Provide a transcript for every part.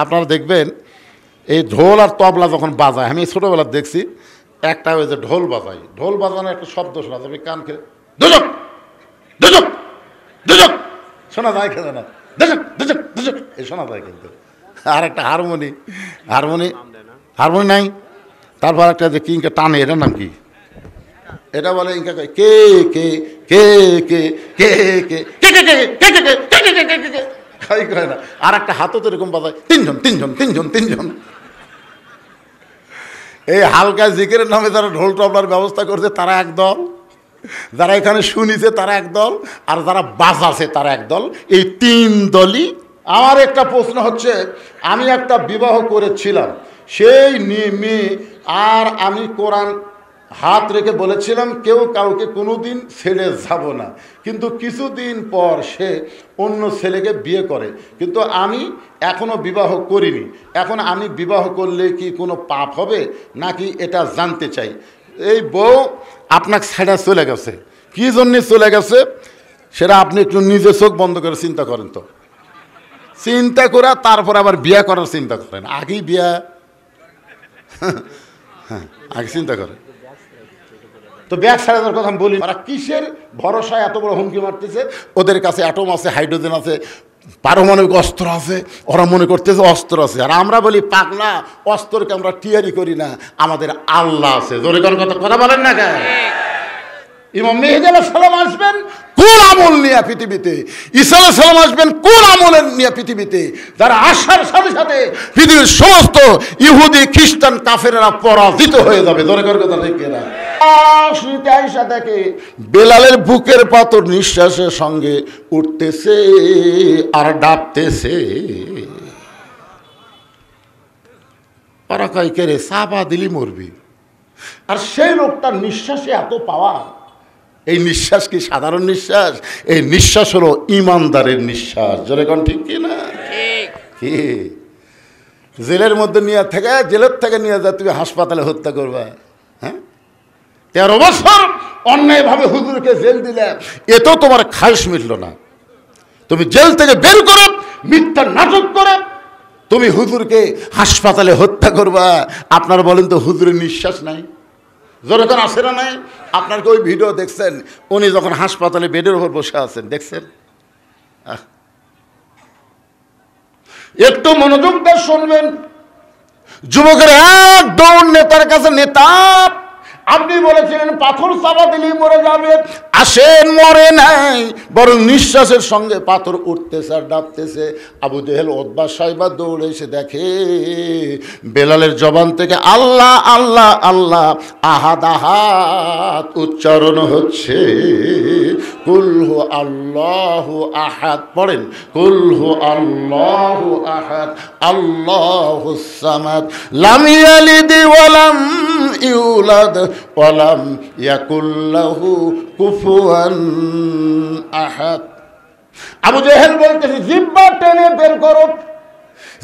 আপনারা দেখবেন এই ঢোল আর তবলা যখন বাজায়, আমি ছোটোবেলা দেখছি একটা ওই যে ঢোল বাজায়, ঢোল বাজানোর একটা শব্দ শোনা যাবে কান খেলে দুজক দুজক দুজক শোনা যায়, খেলে না দুজক দুজক দুজক এই শোনা যায়। কিন্তু আর একটা হারমোনি হারমোনি হারমোনি নাই, তারপর একটা যে কিংকে টানে, এটার নাম কি? এটা বলে ইনকা কে কে কে কে কে কে কে কে না। আর একটা হাতও তো এরকম বাজায়, তিনজন তিনজন তিনজন তিনজন। এই হালকা জিকিরের নামে যারা ঢোল তবলার ব্যবস্থা করছে তারা একদল, যারা এখানে শুনিছে তারা একদল, আর যারা বাজাছে তারা একদল। এই তিন দলই। আমার একটা প্রশ্ন হচ্ছে, আমি একটা বিবাহ করেছিলাম, সেই মেয়ে আর আমি কোরআন হাত রেখে বলেছিলাম কেউ কাউকে কোনো দিন ছেড়ে যাব না, কিন্তু কিছুদিন পর সে অন্য ছেলেকে বিয়ে করে, কিন্তু আমি এখনও বিবাহ করিনি। এখন আমি বিবাহ করলে কি কোনো পাপ হবে নাকি, এটা জানতে চাই। এই বউ আপনাকে ছেড়ে চলে গেছে, কী জন্যে চলে গেছে সেটা আপনি একটু নিজে চোখ বন্ধ করে চিন্তা করেন তো। চিন্তা করে তারপর আবার বিয়ে করার চিন্তা করেন, আগেই বিয়ে হ্যাঁ আগে চিন্তা করেন। তো ব্যাগ ছাড়া দেওয়ার কথা আমি বলি, ওরা কিসের ভরসায় এত বড় হুমকি মারতেছে? ওদের কাছে অ্যাটম আছে, হাইড্রোজেন আছে, পারমাণবিক অস্ত্র আছে, ওরা মনে করতেছে অস্ত্র আছে। আর আমরা বলি পাগলা, অস্ত্রকে আমরা টিয়ারি করি না, আমাদের আল্লাহ আছে। জোরে কোন কথা বলেন না কেন? ইমাম মেহেদী আলাইহিস সালাম আসবেন কোন আমল নিয়ে পৃথিবীতে, ঈসা আলাইহিস সালাম আসবেন কোন আমলের নিয়ে পৃথিবীতে, যারা আসার সাথে সাথে পৃথিবীর সমস্ত ইহুদি খ্রিস্টান কাফেররা পরাজিত হয়ে যাবে। জোরে কোন কথা ঠিক না? আয়েশা দেখে বেলালের বুকের পাথর নিঃশ্বাসের সঙ্গে উঠতেছে আর ডাবতেছে। ওরা কয় কে রে, চাপা দিলি মরবি। আর সেই লোকটার নিঃশ্বাসে এত পাওয়া। এই নিঃশ্বাস কি সাধারণ নিঃশ্বাস? এই নিঃশ্বাস হলো ইমানদারের নিঃশ্বাস। জোরে কোন ঠিক কি না? কি জেলের মধ্যে নিয়ে থেকে, জেলের থেকে নিয়ে যা তুমি হাসপাতালে হত্যা করবা? হ্যাঁ, 13 বছর অন্যায়ভাবে হুজুরকে জেল দিলে, এতেও তোমার খায়শ মিটল না। তুমি জেল থেকে বের করে মিথ্যা নাটক করে তুমি হুজুরকে হাসপাতালে হত্যা করবা। আপনারা বলেন তো, হুজুরের নিঃশ্বাস নাই? যখন আসে না নাই? আপনার কি ওই ভিডিও দেখছেন উনি যখন হাসপাতালে বেডের উপর বসে আছেন? দেখছেন? একটু মনোযোগ দিয়ে শুনবেন। যুবকের এক দৌড় নেতার কাছে, নেতা আপনি বলেছিলেন পাথর চাপা দিলেই মরে যাবে, আসেন মরে নাই, বরং নিঃশ্বাসের সঙ্গে পাথর উঠতেছে আর ডাবতেছে। আবু জেহেল উতবা সাইবা দৌড়ে এসে দেখে বেলালের জবান থেকে আল্লাহ আল্লাহ আল্লাহ আহাদ আহাদ উচ্চারণ হচ্ছে। কুলহু আল্লাহু আহাদ পড়েন, কুলহু আল্লাহু আহাদ আল্লাহুস সামাদ লাম ইয়ালিদ ওয়া লাম ইউলাদ ওয়া লাম ইয়াকুল লাহু কুফুয়ান আহাদ। আবু জেহেল বলতেছে জিহ্বা টেনে বের করো।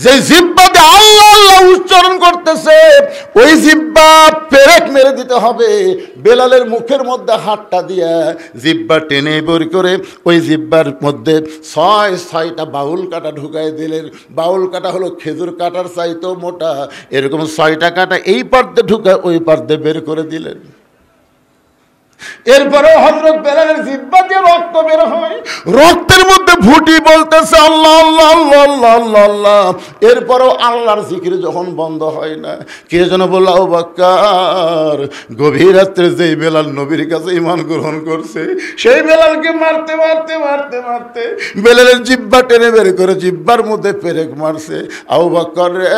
যে জিহ্বাতে আল্লাহ আল্লাহ উচ্চারণ করতেছে, ওই জিহ্বা পেরেক মেরে দিতে হবে। বেলালের মুখের মধ্যে হাতটা দিয়ে জিহ্বা টেনে বের করে ওই জিহ্বার মধ্যে 6টা বাউল কাটা ঢুকাই দিলেন। বাউল কাটা হলো খেজুর কাটার চাইতেও মোটা, এরকম 6টা কাটা এই পার্দে ঢুকায় ওই পার্দে বের করে দিলেন। এরপরেও হযরত বেলালের জিহ্বা দিয়ে রক্ত বের হয়, রক্তের মধ্যে ফুটি বলতেছে আল্লাহ আল্লাহ আল্লাহ আল্লাহ আল্লাহ আল্লাহ। এরপরেও আল্লাহর জিকির যখন বন্ধ হয় না, কে যেন বলল আবু বকর, গভীর রাত্রে যেই বেলাল নবীর কাছে ঈমান গ্রহণ করছে, সেই বেলালকে মারতে মারতে মারতে মারতে বেলালের জিহ্বা টেনে বের করে জিহ্বার মধ্যে পেরেক মারছে। আবু বকর রে,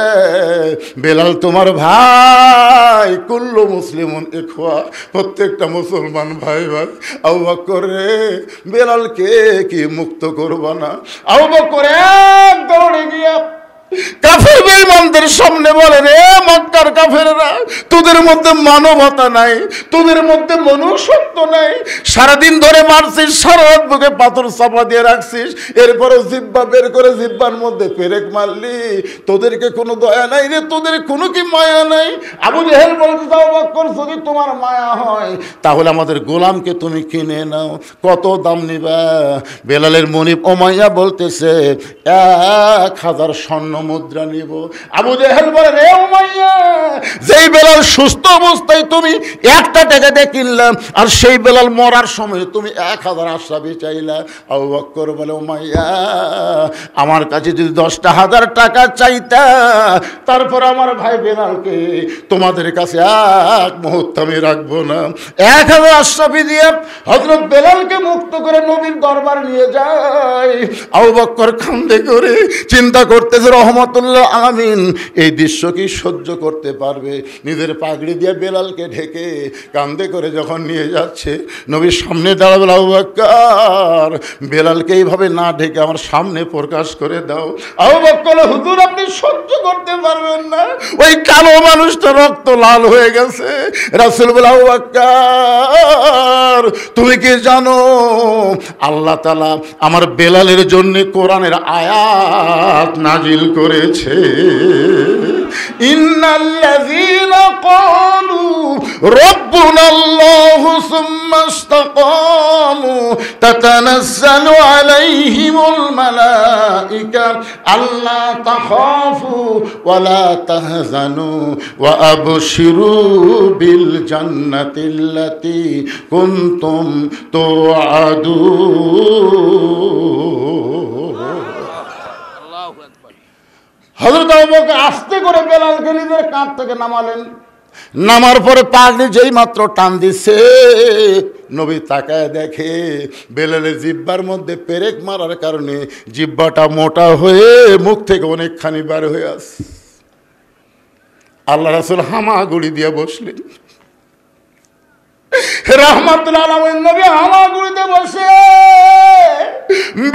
বেলাল তোমার ভাই, কুল্লু মুসলিমুন ইখওয়া, প্রত্যেকটা মুসলমান ভাই ভাই। আবু বকর রে, বেলালকে কি মুক্ত করবা না? আবু বকর এক দৌড়ে গিয়া কাফের বেঈমানদের আমাদের সামনে বলে, রে মক্কার কাফেররা, তোদের মধ্যে মানবতা নাই, তোদের মধ্যে মনুষ্যত্ব নাই। সারাদিন ধরে মারছিস, সারা রাত বুকে পাথর চাপা দিয়ে রাখছিস, এরপরও জিব্বা বের করে জিব্বার মধ্যে পেরেক মারলি, তোদেরকে কোনো দয়া নাই রে, তোদের কোনো কি মায়া নাই? আবু জেহেল বলতে, আবু বকর, যদি তোমার মায়া হয় তাহলে আমাদের গোলামকে তুমি কিনে নাও। কত দাম নিবা? বেলালের মনিব উমাইয়া বলতেছে, 1000 স্বর্ণ মুদ্রা নিব। আবু জেহেল বলে, রে উমাইয়া, যেই বেলাল সুস্থ অবস্থায় তুমি 1 টাকা দিয়ে কিনলাম, আর সেই বেলাল মরার সময় তুমি 1000 আশরাফি চাইলা। আবু বকর বলে, উমাইয়া, আমার কাছে যদি 10,000 টাকা চাইতা, তারপর আমার ভাই বেলালকে তোমাদের কাছে এক মুহূর্ত আমি রাখবো না। 1000 আশরাফি দিয়ে হযরত বেলালকে মুক্ত করে নবীর দরবার নিয়ে যায়। আবু বকর কান্দে করে চিন্তা করতেছে, রহমতুল্লাহ আলামিন এই দৃশ্য কি সহ্য করতে পারবে? নিজের পাগড়ি দিয়ে বেলালকে ঢেকে কান্দে করে যখন নিয়ে যাচ্ছে, নবীর সামনে দাঁড়াবে, আবু বকর, বেলালকে এইভাবে না ঢেকে আমার সামনে প্রকাশ করে দাও। আবু বকর, হুজুর আপনি সহ্য করতে পারবেন না, ওই কালো মানুষটা রক্ত লাল হয়ে গেছে। রাসূল বলে, আবু বকর, তুমি কি জানো আল্লাহ তাআলা আমার বেলালের জন্য কোরআনের আয়াত নাজিল করেছে? ইন্নাল্লাযীনা ক্বালু রাব্বুনাল্লাহু সুম্মা ইসতাকামু তাতানাজ্জালু আলাইহিমুল মালাইকা আল্লা তাখাফু ওয়া লা তাহজানু ওয়া আবশিরু বিল জান্নাতিল্লাতী কুনতুম তুআদুন। হযরত আবু বকর আস্তে করে বেলালকে নিজের কাঁধ থেকে নামালেন। নামার পরে পাগড়ি যেই মাত্র টান দিচ্ছে, নবী তাকায় দেখে বেলালের জিব্বার মধ্যে পেরেক মারার কারণে জিব্বাটা মোটা হয়ে মুখ থেকে অনেকখানি বার হয়ে আসে। আল্লাহ রাসূল হামাগুড়ি দিয়ে বসলেন। রাহমাতুল্লাহ আলামিন নবী হামাগুড়িতে বসে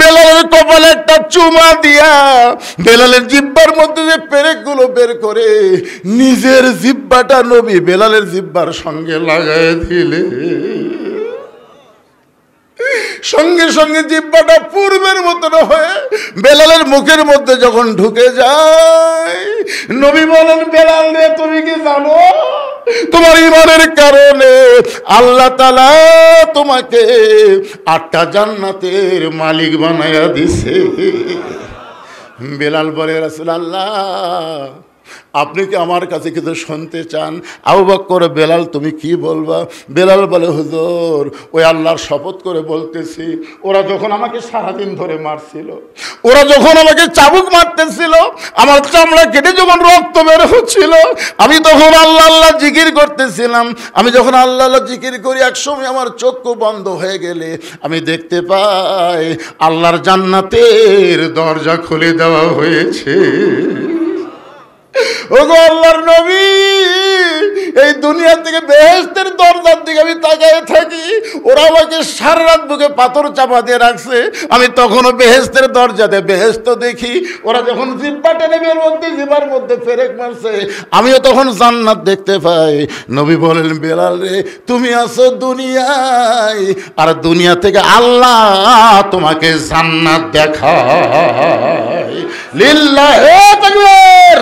বেলালের কপালে একটা চুমা দিয়া বেলালের জিব্বার মধ্যে যে পেরেকগুলো বের করে নিজের জিব্বাটা নবী বেলালের জিব্বার সঙ্গে লাগায় দিলে, সঙ্গে সঙ্গে জিব্বাটা পূর্বের মতন হয়ে বেলালের মুখের মধ্যে যখন ঢুকে যায়, নবী বলেন, বেলাল রে, তুমি কি জানো তোমার ঈমানের কারণে আল্লাহ তাআলা তোমাকে 8টা জান্নাতের মালিক বানায়া দিছে। বেলাল বলে, রাসূলুল্লাহ আপনি কি আমার কাছে কিছু শুনতে চান? আবু বকর, বেলাল তুমি কি বলবা? বেলাল বলে, হুজুর ওই আল্লাহর শপথ করে বলতেছি, ওরা যখন আমাকে সারাদিন ধরে মারছিল, ওরা যখন আমাকে চাবুক মারতেছিল, আমার চামড়া কেটে যখন রক্ত বের হচ্ছিল, আমি তখন আল্লাহ আল্লাহ জিকির করতেছিলাম। আমি যখন আল্লাহ আল্লাহ জিকির করি, একসময় আমার চক্ষু বন্ধ হয়ে গেলে আমি দেখতে পাই আল্লাহর জান্নাতের দরজা খুলে দেওয়া হয়েছে। ওগো আল্লাহর নবী, এই দুনিয়া থেকে বেহেশতের দরজার দিকে আমি তাকিয়ে থাকি, ওরা আমাকে সারা রাত বুকে পাথর চাপা দিয়ে রাখছে, আমি তখনও বেহেশতের দরজাতে বেহেশত দেখি। ওরা যখন জিব্বা টেনে বের মধ্যে জিব্বার মধ্যে পেরেক মারছে, আমিও তখন জান্নাত দেখতে পাই। নবী বলেন, বেলাল রে, তুমি আছো দুনিয়ায়, আর দুনিয়া থেকে আল্লাহ তোমাকে জান্নাত দেখায়। লিল্লাহি তাকবীর।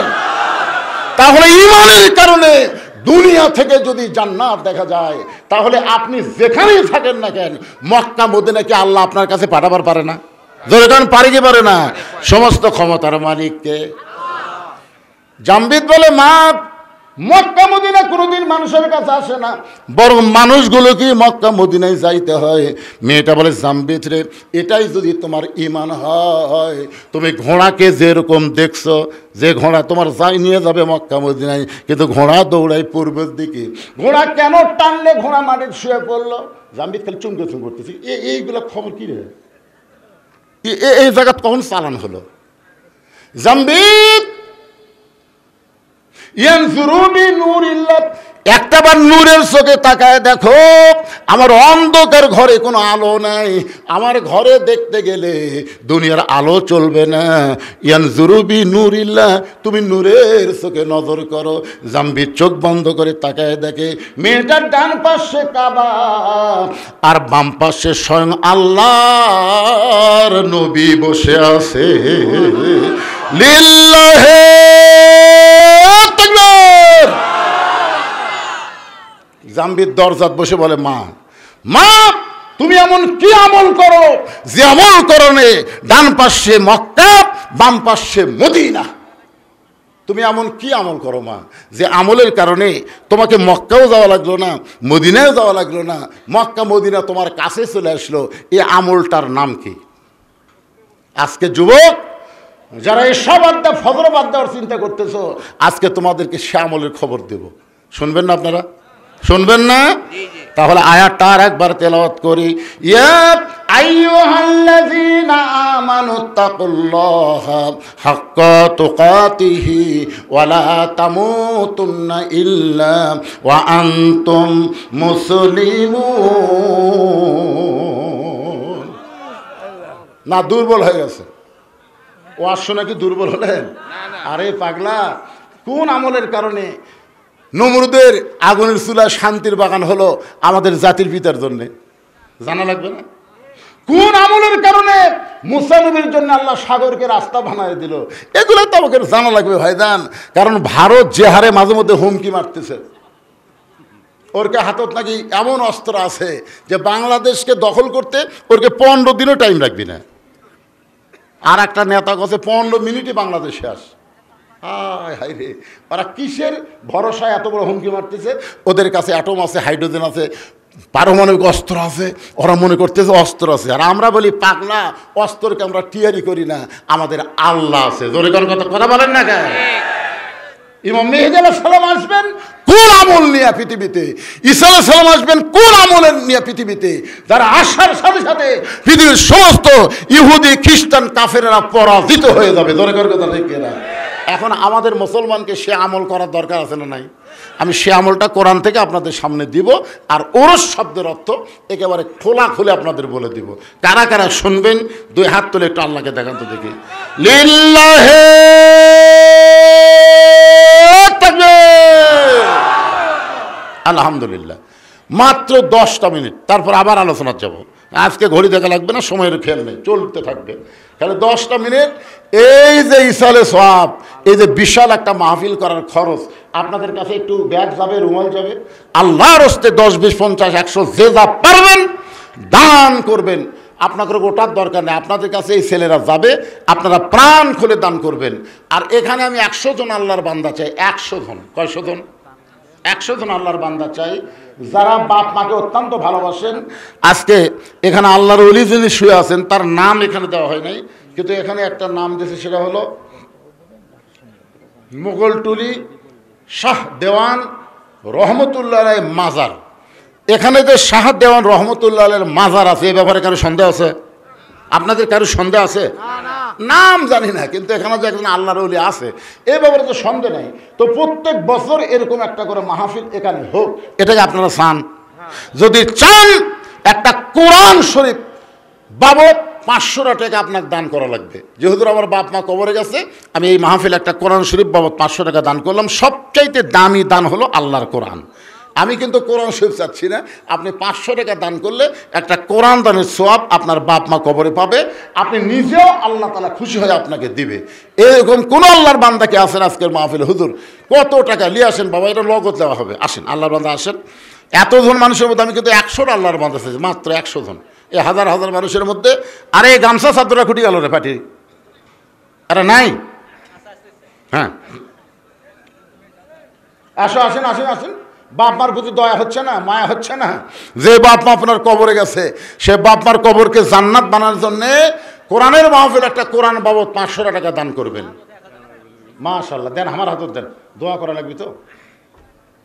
তাহলে ঈমানের কারণে দুনিয়া থেকে যদি জান্নাত দেখা যায়, তাহলে আপনি যেখানেই থাকেন না কেন, মক্কা মদিনা কি আল্লাহ আপনার কাছে পাঠাবার পারে না? জোরে কান, পারে কি পারে না? সমস্ত ক্ষমতার মালিককে। জামবিদ বলে, মা মক্কা মদিনা কোনোদিন মানুষের কাছে আসে না, বরং মানুষগুলোকে মক্কা মদিনায় যাইতে হয়। মেয়েটা বলে, জামবিদ রে, এটাই যদি তোমার ঈমান হয়, তুমি ঘোড়াকে যেরকম দেখছো, যে ঘোড়া তোমার যাই নিয়ে যাবে মক্কা মদিনায়, কিন্তু ঘোড়া দৌড়ায় পূর্বের দিকে, ঘোড়া কেন টানলে ঘোড়া মাটিতে শুয়ে পড়লো? জামবিদ খালি চুমকে চুম করতেছি, এইগুলো খবর কি রে, এই জায়গা কখন চালান হলো? জামবিদ একটাবার নূরের চোখে তাকায় দেখো, আমার অন্ধকার ঘরে কোনো আলো নাই, আমার ঘরে দেখতে গেলে দুনিয়ার আলো চলবে না। ইয়ানজুরুবি নূরিল্লাহ, তুমি নূরের চোখে নজর করো। জাম্বির চোখ বন্ধ করে তাকায় দেখে মেয়েটার ডান পাশে কাবা আর বাম পাশে স্বয়ং আল্লাহর নবী বসে আছে। লিল্লাহে তাকবীর। জাম্বির দরজাত বসে বলে, মা মা তুমি এমন কি আমল করো যে আমল করনে ডান পাশে মক্কা বাম পাশে মদিনা? তুমি এমন কি আমল করো মা যে আমলের কারণে তোমাকে মক্কাও যাওয়া লাগলো না, মদিনাও যাওয়া লাগলো না, মক্কা মদিনা তোমার কাছে চলে আসলো? এই আমলটার নাম কি? আজকে যুবক যারা এই সব আড্ডা ফজর বাদ দেওয়ার চিন্তা করতেছো, আজকে তোমাদেরকে সে আমলের খবর দেব। শুনবেন না আপনারা? শুনবেন না? তাহলে আয়াতটা আর একবার তেলাওয়াত করি। ইয়া আইয়ুহাল্লাযীনা আমানুত্তাকুল্লাহা হাক্কা তুকাতিহি ওয়া লা তামুতুন্না ইল্লা ওয়া আনতুম মুসলিমুন। না দুর্বল হয়ে গেছে? ও আসছো নাকি দুর্বল হলেন? আরে পাগলা, কোন আমলের কারণে নমরুদের আগুনের চুলায় শান্তির বাগান হলো আমাদের জাতির পিতার জন্যে? জানা লাগবে না? কোন আমলের কারণে মুসা নবীর জন্য আল্লাহ সাগরকে রাস্তা বানায় দিল? এগুলো তো আমাকে জানা লাগবে ভাইজান। কারণ ভারত যে হারে মাঝে মধ্যে হুমকি মারতেছে, ওরকে হাতত নাকি এমন অস্ত্র আছে যে বাংলাদেশকে দখল করতে ওরকে 15 দিনও টাইম লাগবে না। আর একটা নেতা কাছে 15 মিনিটই বাংলাদেশ শেষ। হায় হায় রে, ওরা কিসের ভরসায় এত বড় হুমকি মারতেছে? ওদের কাছে অ্যাটম আছে, হাইড্রোজেন আছে, পারমাণবিক অস্ত্র আছে, ওরা মনে করতেছে অস্ত্র আছে। আর আমরা বলি পাগলা, অস্ত্রকে আমরা টিয়ারি করি না, আমাদের আল্লাহ আছে। জোরে কোন কথা বলেন না কেন? ইমাম মেহেদী আলাইহিস সালাম আসবেন কোন আমল নিয়ে পৃথিবীতে? ঈসা আলাইহিস সালাম আসবেন কোন আমলের নিয়ে পৃথিবীতে? যারা আসার সাথে সাথে পৃথিবীর সমস্ত ইহুদি খ্রিস্টান কাফেররা পরাজিত হয়ে যাবে। জোরে কোন কথা ঠিক না? এখন আমাদের মুসলমানকে সে আমল করার দরকার আছে না নাই? আমি সে আমলটা কোরআন থেকে আপনাদের সামনে দিব, আর ওরস শব্দের অর্থ একেবারে খোলা খুলে আপনাদের বলে দিব। কারা কারা শুনবেন? দুই হাত তুলে একটু আল্লাহকে দেখান তো দেখি। লিল্লাহে তাকবীর। আলহামদুলিল্লাহ। মাত্র 10টা মিনিট, তারপর আবার আলোচনা যাব। আজকে ঘড়ি দেখা লাগবে না, সময়ের খেয়াল নেই, চলতে থাকবে। তাহলে 10টা মিনিট এই যে ইসালে সওয়াব, এই যে বিশাল একটা মাহফিল করার খরচ, আপনাদের কাছে একটু ব্যাগ যাবে, রুমাল যাবে। আল্লাহর হস্তে 10, 20, 50, 100 যে যা পারবেন দান করবেন। আপনাদের ওটার দরকার নেই, আপনাদের কাছে এই ছেলেরা যাবে, আপনারা প্রাণ খুলে দান করবেন। আর এখানে আমি 100 জন আল্লাহর বান্দা চাই। 100 জন। কয়শো জন? 100 জন আল্লাহর বান্দা চাই, যারা বাপ মাকে অত্যন্ত ভালোবাসেন। আজকে এখানে আল্লাহর ওলি যিনি শুয়ে আছেন, তার নাম এখানে দেওয়া হয় নাই, কিন্তু এখানে একটা নাম দিয়েছে, সেটা হলো মোগলটুলি শাহ দেওয়ান রহমতুল্লাহ আলাইহির মাজার। এখানে যে শাহ দেওয়ান রহমতুল্লাহ আলাইহির মাজার আছে, এ ব্যাপারে কারো সন্দেহ আছে? আপনাদের কারো সন্দেহ আছে? নাম জানি না, কিন্তু এখানে যে একজন আল্লাহর ওলি আছে এই ব্যাপারে তো সন্দেহ নাই। তো প্রত্যেক বছর এরকম একটা করে মাহফিল এখানে হোক, এটাকে আপনারা চান? যদি চান, একটা কোরআন শরীফ বাবদ 500 টাকা আপনাকে দান করা লাগবে। যেহেতু আমার বাপ মা কবরে গেছে, আমি এই মাহফিল একটা কোরআন শরীফ বাবদ 500 টাকা দান করলাম। সবচাইতে দামি দান হলো আল্লাহর কোরআন। আমি কিন্তু কোরআন শরীফ চাচ্ছি না, আপনি 500 টাকা দান করলে একটা কোরআন দানের সওয়াব আপনার বাপ মা কবরে পাবে, আপনি নিজেও আল্লাহ তাআলা খুশি হয়ে আপনাকে দিবে। এরকম কোন আল্লাহর বান্দাকে আসেন আজকের মাহফিলে, হুজুর কত টাকা নিয়ে আসেন বাবা, এটা নগদ দেওয়া হবে, আসেন আল্লাহর বান্দা আসেন। এতজন মানুষের মধ্যে আমি কিন্তু 100 আল্লাহর বান্দা চাইছি, মাত্র 100 জন। এই হাজার হাজার মানুষের মধ্যে আরে গামছা চাদরা খুঁটি গেল রে পাটি, আরে নাই? হ্যাঁ আসো, আসেন আসেন আসেন। বাপ মার প্রতি দয়া হচ্ছে না, মায়া হচ্ছে না? যে বাপ মা আপনার কবরে গেছে, সে বাপ মার কবরকে জান্নাত বানানোর জন্য কোরআনের মাহফিল একটা কোরআন বাবদ 500 টাকা দান করবেন। মাশাআল্লাহ, দেন, আমার হাতত দেন, দোয়া করা লাগবে তো।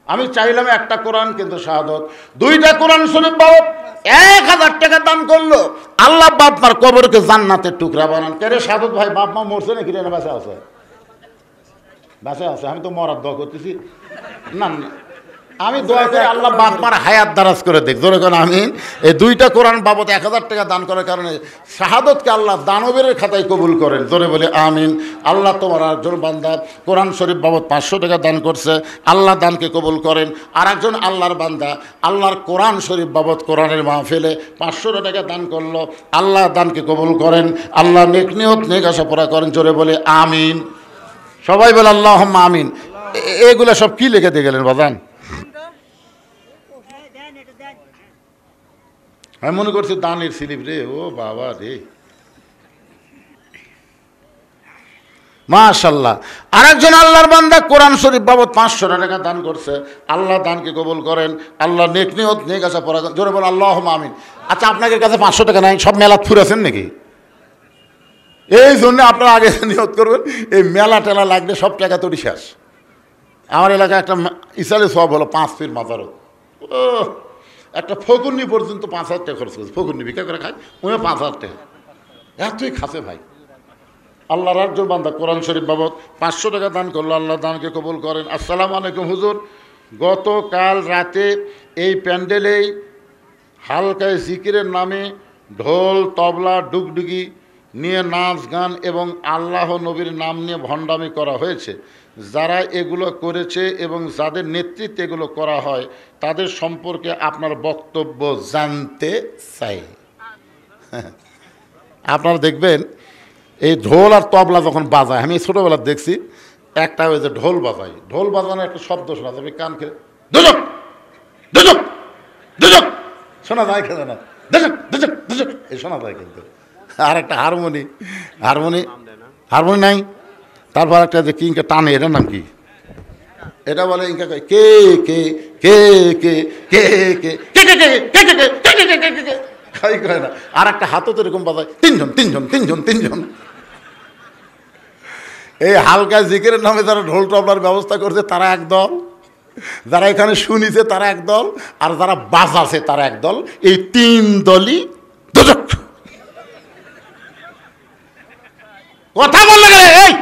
আমি চাইলাম একটা কোরআন, কিন্তু শাহাদত 2টা কোরআন শরীফ বাবদ 1000 টাকা দান করলো। আল্লাহ বাপ মার কবরকে জান্নাতের টুকরা বানান। কে রে শাহাদত ভাই, বাপ মা মরছে নাকি? রে বাঁচা আছে? বাঁচা আছে? আমি তো মরার দোয়া করতেছি। না না, আমি দোয়া করি আল্লাহ বাপ মার হায়াত দারাজ করে দেখ, জোরে কোন আমিন। এই দুইটা কোরআন বাবদ 1000 টাকা দান করার কারণে শাহাদতকে আল্লাহ দানবের খাতায় কবুল করেন, জোরে বলে আমিন। আল্লাহ তোমার একজন বান্দা কোরআন শরীফ বাবদ 500 টাকা দান করছে, আল্লাহ দানকে কবুল করেন। আর একজন আল্লাহর বান্দা আল্লাহর কোরআন শরীফ বাবদ কোরআনের মাহফিলে 500 টাকা দান করলো, আল্লাহ দানকে কবুল করেন, আল্লাহ নেক নিয়ত নেক আশা পুরা করেন, জোরে বলে আমিন। সবাই বলে আল্লাহুম্মা আমিন। এগুলো সব কি লিখে দিয়ে গেলেন বাজান? আমি মনে করছি দানের স্লিপ রে, ও বাবা রে, মাশাআল্লাহ। আরেকজন আল্লাহর বান্দা কোরআন শরীফ বাবদ 500 টাকা দান করছে, আল্লাহ দানকে কবুল করেন, আল্লাহ নেক নিয়ত নেক আশা পুরা করেন, জোরে বলে আল্লাহুম্মা আমিন। আচ্ছা, আপনাদের কাছে 500 টাকা নাই, সব মেলা ফুরাছেন নাকি? এই জন্য আপনারা আগে নিয়ত করবেন, এই মেলা টেলা লাগলে সব টাকা তৈরি শেষ। আমার এলাকায় একটা ইসালে সব হলো 5 ফিট মাজারত, ও একটা ফকুন্নি পর্যন্ত 5000 টাকা খরচ করছে, ফকুন্নি ভিক্ষা করে খায়, উনি 5000 টাকা, এতই খাসে ভাই। আল্লাহর একজন বান্দা কোরআন শরীফ বাবদ 500 টাকা দান করলো, আল্লাহ দানকে কবুল করেন। আসসালামু আলাইকুম হুজুর, গতকাল রাতে এই প্যান্ডেলেই হালকায় জিকিরের নামে ঢোল তবলা ডুগডুগি নিয়ে নাচ গান এবং আল্লাহ নবীর নাম নিয়ে ভণ্ডামি করা হয়েছে। যারা এগুলো করেছে এবং যাদের নেতৃত্বে এগুলো করা হয় তাদের সম্পর্কে আপনার বক্তব্য জানতে চাই। আপনারা দেখবেন এই ঢোল আর তবলা যখন বাজায়, আমি ছোটোবেলা দেখছি একটা ওই যে ঢোল বাজায়, ঢোল বাজানোর একটা শব্দ শোনা যাবে কান খেলে, দুজক দুজক দুজক শোনা যায়, খেলে না দুজক দুজক দুজক এই শোনা যায়। কিন্তু আর একটা হারমোনি নাই, তারপর একটা যে কিংকে টানে, এটার নাম কি? এটা বলে ইনকা কে কে কে কে কে কে কে কে না। আর একটা হাতও তো এরকম বাজায়, তিনজন। এই হালকা জিকিরের নামে যারা ঢোল টবলার ব্যবস্থা করছে তারা একদল, যারা এখানে শুনিছে তারা একদল, আর যারা বাজাছে তারা একদল। এই 3 দলই দোজক। কথা বললে গেলে এই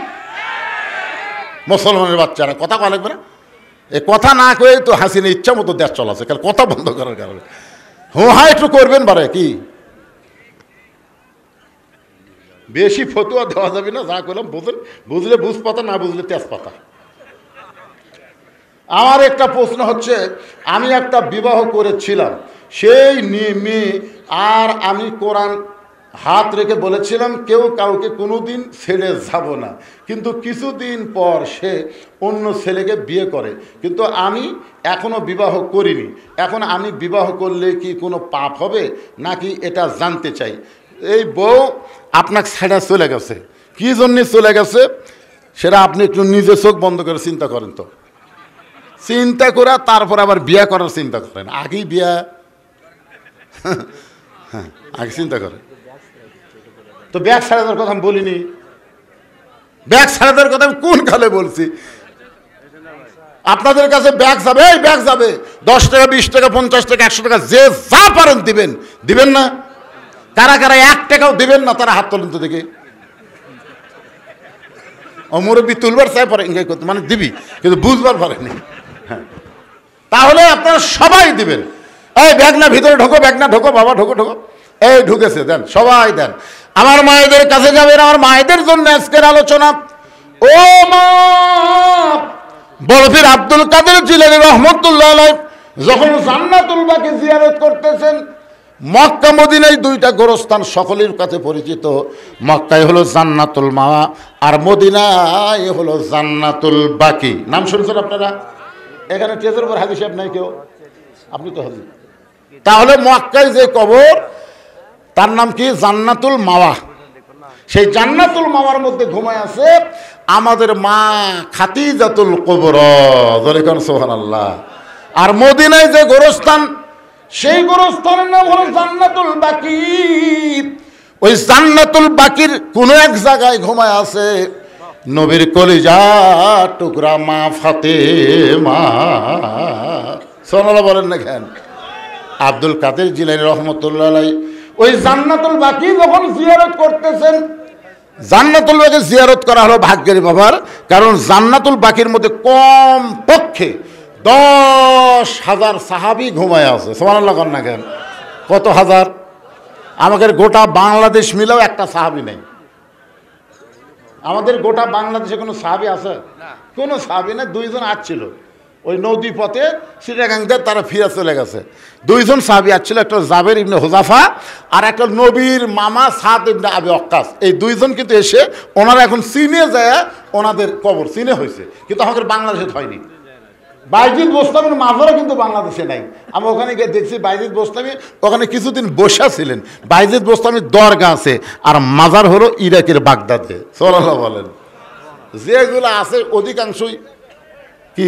মুসলমানের বাচ্চারা কথা কয়া লাগবে না? এই কথা না কয়ে তো হাসিনা ইচ্ছা মতো দেশ চলাছে, কারণ কথা বন্ধ করার কারণে। হ্যাঁ একটু করবেন বারে, কি বেশি ফতুয়া দেওয়া যাবে না, যা করলাম বুঝলে বুঝ পাতা, না বুঝলে তেজপাতা। আমার একটা প্রশ্ন হচ্ছে, আমি একটা বিবাহ করেছিলাম, সেই মেয়ে আর আমি কোরআন হাত রেখে বলেছিলাম কেউ কাউকে কোনোদিন ছেড়ে যাব না, কিন্তু কিছুদিন পর সে অন্য ছেলেকে বিয়ে করে, কিন্তু আমি এখনও বিবাহ করিনি। এখন আমি বিবাহ করলে কি কোনো পাপ হবে নাকি, এটা জানতে চাই। এই বউ আপনাকে ছেড়ে চলে গেছে, কী জন্যে চলে গেছে সেটা আপনি একটু নিজে চোখ বন্ধ করে চিন্তা করেন তো। চিন্তা করে তারপর আবার বিয়ে করার চিন্তা করেন, আগেই বিয়া হ্যাঁ আগে চিন্তা করেন তো। ব্যাগ ছাড়া দেওয়ার কথা আমি বলিনি, ব্যাগ ছাড়া দেওয়ার কথা আমি কোন কালে বলছি? আপনাদের কাছে ব্যাগ যাবে, এই ব্যাগ যাবে 10 টাকা 20 টাকা 50 টাকা 100 টাকা, যে যা পারেন দিবেন না? কারা কারা 1 টাকাও দিবেন না তারা হাত তোলেন তো দেখি। মুরব্বী তুলবার চাই পরে ইঙ্গাই করতে, মানে দিবি কিন্তু বুঝবার পারেনি। হ্যাঁ, তাহলে আপনারা সবাই দিবেন। এই ব্যাগ না ভিতরে ঢোকো, ব্যাগ না ঢোকো, বাবা ঢোকো। এই ঢুকেছে, দেন সবাই দেন। আমার মায়েদের কাছে যাবেন, আমার মায়েদের জন্য আজকের আলোচনা। ও মা, বরফির আব্দুল কাদের জিলানী রহমতুল্লাহ আলাইহি যখন জান্নাতুল বাকি জিয়ারত করতেছেন, মক্কা মদিনায় 2টা গোরস্থান সকলের কাছে পরিচিত। মক্কায় হলো জান্নাতুল মাওয়া আর মদিনায় হলো জান্নাতুল বাকি। নাম শুনছেন আপনারা? এখানে টেজের উপর হাজি সাহেব নাই কেউ, আপনি তো হাজি। তাহলে মক্কায় যে কবর তার নাম কি? জান্নাতুল মাওয়া। সেই জান্নাতুল মাওয়ার মধ্যে ঘুমায় আছে আমাদের মা খাদিজাতুল কুবরা, যখন সুবহানাল্লাহ। আর মদিনায় যে গোরস্থান, সেই গোরস্থানের নাম হলো জান্নাতুল বাকি। ওই জান্নাতুল বাকির কোন এক জায়গায় ঘুমায় আছে নবীর কলিজা টুকরা মা ফাতেমা। সুবহানাল্লাহ বলেন না কেন? আব্দুল কাদের জিলানী রহমতুল্লাহ আলাইহি ওই জান্নাতুল বাকি যখন জিয়ারত করতেছেন, জান্নাতুল বাকি জিয়ারত করা হলো ভাগ্যের ব্যাপার, কারণ জান্নাতুল বাকির মধ্যে কম পক্ষে 10,000 সাহাবী ঘুমায় আছে। সুবহানাল্লাহ কন না কেন? কত হাজার? আমাদের গোটা বাংলাদেশ মিলেও একটা সাহাবী নেই। আমাদের গোটা বাংলাদেশে কোনো সাহাবী আছে? কোনো সাহাবী না। 2 জন আসছিল ওই নদী পথে চিটাগাংদের, তারা ফিরে চলে গেছে। 2 জন সাহাবী আসছিল, একটা জাবের ইবনে হুযাফা আর একটা নবীর মামা সাদ ইবনে আবি ওয়াক্কাস। এই 2 জন কিন্তু এসে ওনারা এখন চীনে যায়, ওনাদের কবর চীনে হয়েছে, কিন্তু আমাদের বাংলাদেশে হয়নি। বাইজিদ বোস্তামির মাজারও কিন্তু বাংলাদেশে নাই। আমি ওখানে গিয়ে দেখছি বাইজিদ বোস্তামি ওখানে কিছুদিন বসা ছিলেন। বাইজিদ বোস্তামির দরগা আছে, আর মাজার হলো ইরাকের বাগদাদে। সাল্লাল্লাহু বলেন, যেগুলো আছে অধিকাংশই কি